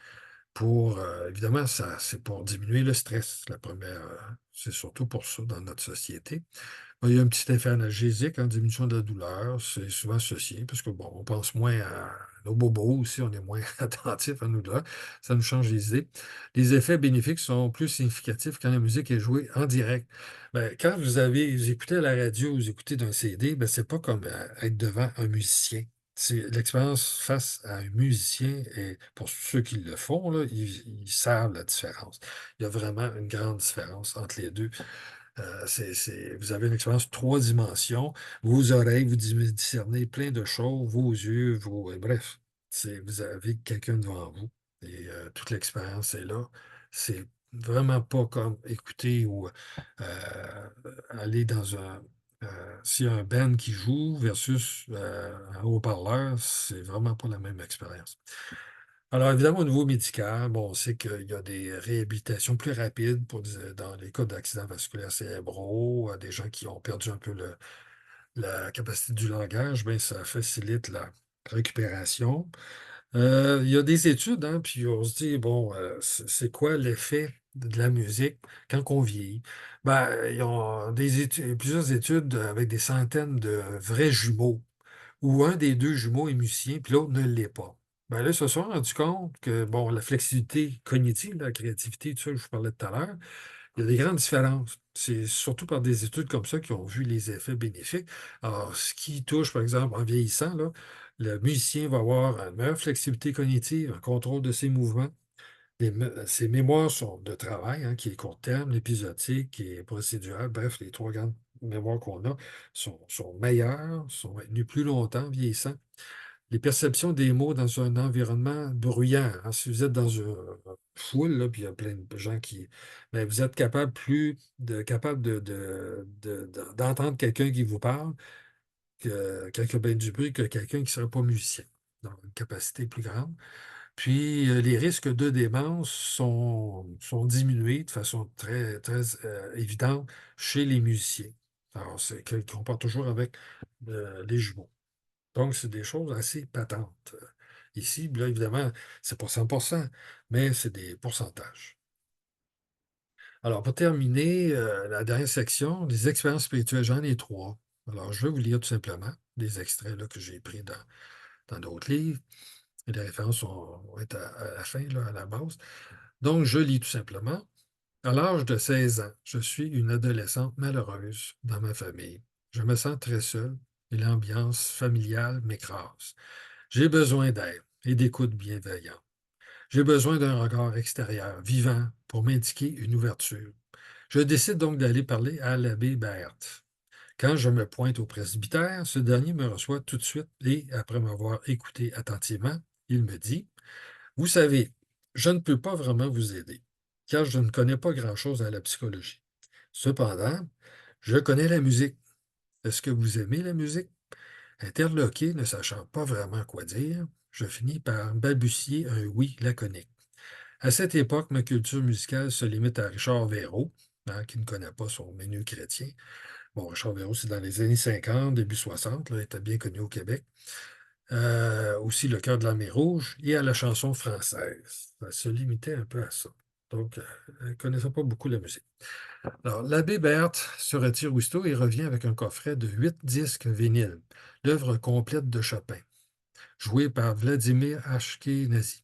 Speaker 2: Évidemment, ça, c'est pour diminuer le stress. C'est surtout pour ça dans notre société. Ben, il y a un petit effet analgésique en diminution de la douleur. C'est souvent associé parce que, bon, on pense moins à nos bobos aussi, on est moins attentif à nos douleurs. Ça nous change les idées. Les effets bénéfiques sont plus significatifs quand la musique est jouée en direct. Ben, quand vous écoutez à la radio, vous écoutez d'un CD, ben, c'est pas comme être devant un musicien. C'est l'expérience face à un musicien, et pour ceux qui le font, là, ils savent la différence. Il y a vraiment une grande différence entre les deux. Vous avez une expérience trois dimensions. Vos oreilles, vous discernez plein de choses, vos yeux, bref, vous avez quelqu'un devant vous et toute l'expérience est là. C'est vraiment pas comme écouter ou aller dans s'il y a un band qui joue versus un haut-parleur, c'est vraiment pas la même expérience. Alors, évidemment, au niveau médical, bon, on sait qu'il y a des réhabilitations plus rapides dans les cas d'accidents vasculaires cérébraux, des gens qui ont perdu un peu la capacité du langage, ben, ça facilite la récupération. Il y a des études, hein, puis on se dit, bon, c'est quoi l'effet de la musique quand on vieillit? Ben, ils ont plusieurs études avec des centaines de vrais jumeaux où un des deux jumeaux est musicien, puis l'autre ne l'est pas. Ben là, ils se sont rendus compte que, bon, la flexibilité cognitive, la créativité, tout ça, que je vous parlais tout à l'heure, il y a des grandes différences. C'est surtout par des études comme ça qui ont vu les effets bénéfiques. Alors, ce qui touche, par exemple, en vieillissant, là, le musicien va avoir une meilleure flexibilité cognitive, un contrôle de ses mouvements. Ses mémoires sont de travail, qui est court terme, l'épisodique, qui est procédural. Bref, les trois grandes mémoires qu'on a sont meilleures, sont maintenues plus longtemps, vieillissant. les perceptions des mots dans un environnement bruyant. Hein. Si vous êtes dans une foule, là, puis il y a plein de gens qui. Mais vous êtes capable d'entendre quelqu'un qui vous parle, quand il y a bien du bruit, que quelqu'un qui ne serait pas musicien, dans une capacité plus grande. Puis les risques de démence sont diminués de façon très, très évidente chez les musiciens. Alors, c'est qu'ils comparent toujours avec les jumeaux. Donc, c'est des choses assez patentes. Ici, là, évidemment, c'est pas 100%, mais c'est des pourcentages. Alors, pour terminer, la dernière section, les expériences spirituelles, j'en ai trois. Alors, je vais vous lire tout simplement des extraits là, que j'ai pris dans d'autres livres. Et les références vont être à la fin, là, à la base. Donc, je lis tout simplement. À l'âge de 16 ans, je suis une adolescente malheureuse dans ma famille. Je me sens très seule et l'ambiance familiale m'écrase. J'ai besoin d'aide et d'écoute bienveillante. J'ai besoin d'un regard extérieur, vivant, pour m'indiquer une ouverture. Je décide donc d'aller parler à l'abbé Berthe. Quand je me pointe au presbytère, ce dernier me reçoit tout de suite et, après m'avoir écouté attentivement, il me dit: Vous savez, je ne peux pas vraiment vous aider, car je ne connais pas grand-chose à la psychologie. Cependant, je connais la musique. Est-ce que vous aimez la musique? Interloqué, ne sachant pas vraiment quoi dire, je finis par balbutier un oui laconique. À cette époque, ma culture musicale se limite à Richard Verrault, hein, qui ne connaît pas son menu chrétien. Bon, Richard Verrault, c'est dans les années 50, début 60, là, il était bien connu au Québec. Aussi le cœur de la mer Rouge et à la chanson française. Ça se limitait un peu à ça. Donc, elle ne connaissait pas beaucoup la musique. Alors, l'abbé Berthe se retire aussitôt et revient avec un coffret de 8 disques vinyles, l'œuvre complète de Chopin, jouée par Vladimir Ashkenazy.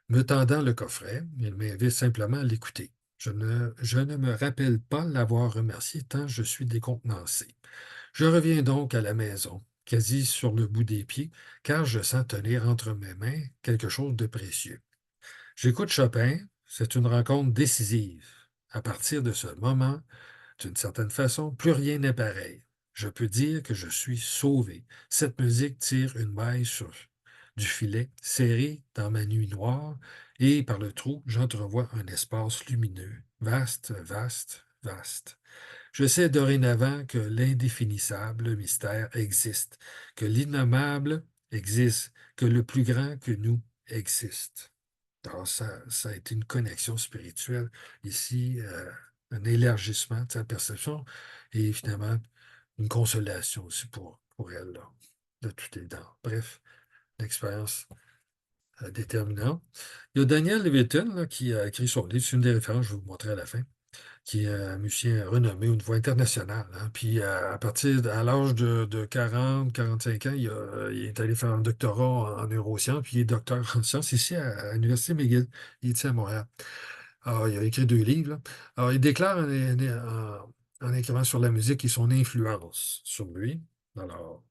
Speaker 2: Me tendant le coffret, il m'invite simplement à l'écouter. Je ne me rappelle pas l'avoir remercié tant je suis décontenancé. Je reviens donc à la maison, quasi sur le bout des pieds, car je sens tenir entre mes mains quelque chose de précieux. J'écoute Chopin, c'est une rencontre décisive. À partir de ce moment, d'une certaine façon, plus rien n'est pareil. Je peux dire que je suis sauvé. Cette musique tire une maille sur du filet serré dans ma nuit noire, et par le trou, j'entrevois un espace lumineux, vaste, vaste, vaste. Je sais dorénavant que l'indéfinissable mystère existe, que l'innommable existe, que le plus grand que nous existe. Alors, ça a été une connexion spirituelle ici, un élargissement de sa perception et finalement une consolation aussi pour elle, là, de tout est dans. Bref, l'expérience déterminante. Il y a Daniel Levitin là, qui a écrit son livre, c'est une des références, je vais vous montrer à la fin, qui est un musicien renommé au niveau international. Hein. Puis à l'âge de 40, 45 ans, il est allé faire un doctorat en neurosciences, puis il est docteur en sciences ici à l'Université McGill. Il est ici à Montréal. Alors, il a écrit 2 livres. Là. Alors, il déclare en écrivant sur la musique et son influence sur lui. Alors,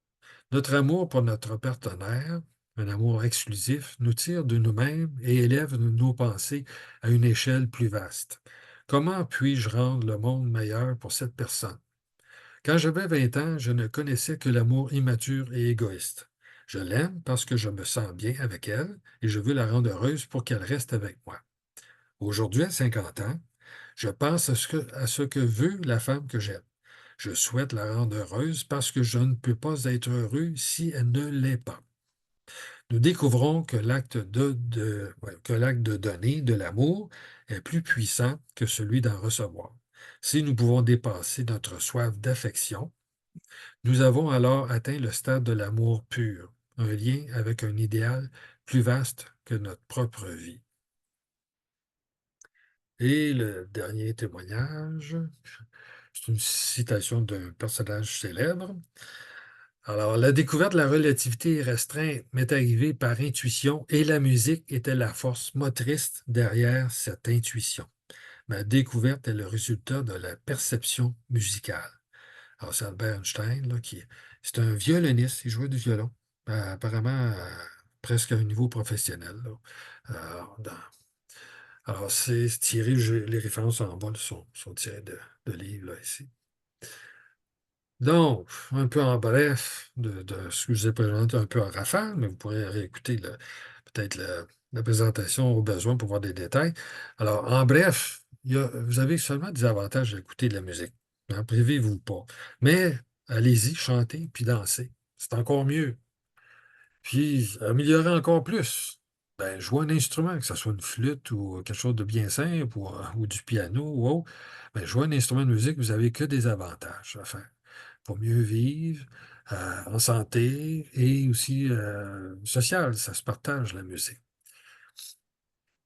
Speaker 2: notre amour pour notre partenaire, un amour exclusif, nous tire de nous-mêmes et élève nos pensées à une échelle plus vaste. Comment puis-je rendre le monde meilleur pour cette personne? Quand j'avais 20 ans, je ne connaissais que l'amour immature et égoïste. Je l'aime parce que je me sens bien avec elle et je veux la rendre heureuse pour qu'elle reste avec moi. Aujourd'hui, à 50 ans, je pense à ce que veut la femme que j'aime. Je souhaite la rendre heureuse parce que je ne peux pas être heureux si elle ne l'est pas. Nous découvrons que l'acte de donner de l'amour est plus puissant que celui d'en recevoir. Si nous pouvons dépasser notre soif d'affection, nous avons alors atteint le stade de l'amour pur, un lien avec un idéal plus vaste que notre propre vie. Et le dernier témoignage, c'est une citation d'un personnage célèbre. Alors, la découverte de la relativité restreinte m'est arrivée par intuition et la musique était la force motrice derrière cette intuition. Ma découverte est le résultat de la perception musicale. Alors, c'est Albert Einstein, là, c'est un violoniste, il jouait du violon, apparemment presque à un niveau professionnel. Là. Alors, c'est tiré, les références en bas sont tirées de livres, là, ici. Donc, un peu en bref de ce que je vous ai présenté un peu en rafale, mais vous pourrez réécouter peut-être la présentation au besoin pour voir des détails. Alors, en bref, vous avez seulement des avantages à écouter de la musique. En privé, vous pas. Mais allez-y, chantez puis dansez. C'est encore mieux. Puis, améliorer encore plus. Ben, jouer un instrument, que ce soit une flûte ou quelque chose de bien simple ou du piano ou autre. Ben, jouer un instrument de musique, vous n'avez que des avantages à faire pour mieux vivre, en santé et aussi social. Ça se partage, la musique.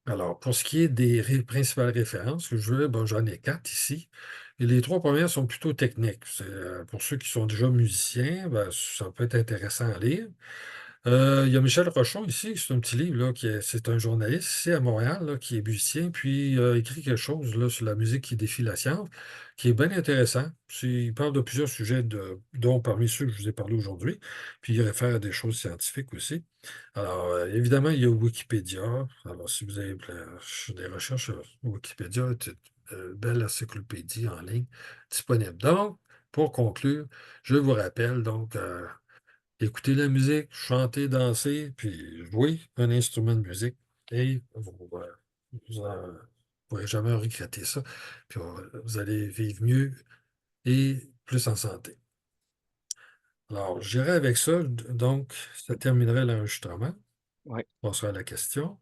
Speaker 2: Alors, pour ce qui est des principales références que je veux, bon, j'en ai quatre ici. Et les trois premières sont plutôt techniques. Pour ceux qui sont déjà musiciens, ben, ça peut être intéressant à lire. Il y a Michel Rochon ici, c'est un petit livre, là, c'est un journaliste ici à Montréal, là, qui est musicien, puis il a écrit quelque chose là, sur la musique qui défie la science, qui est bien intéressant. Il parle de plusieurs sujets, dont parmi ceux que je vous ai parlé aujourd'hui, puis il réfère à des choses scientifiques aussi. Alors, évidemment, il y a Wikipédia. Alors, si vous avez des recherches sur Wikipédia, c'est une belle encyclopédie en ligne disponible. Donc, pour conclure, je vous rappelle donc. Écouter la musique, chanter, danser, puis jouer un instrument de musique. Et vous ne pourrez jamais regretter ça. Puis vous allez vivre mieux et plus en santé. Alors, j'irai avec ça. Donc, ça terminerait l'enregistrement.
Speaker 1: Ouais.
Speaker 2: On sera à la question.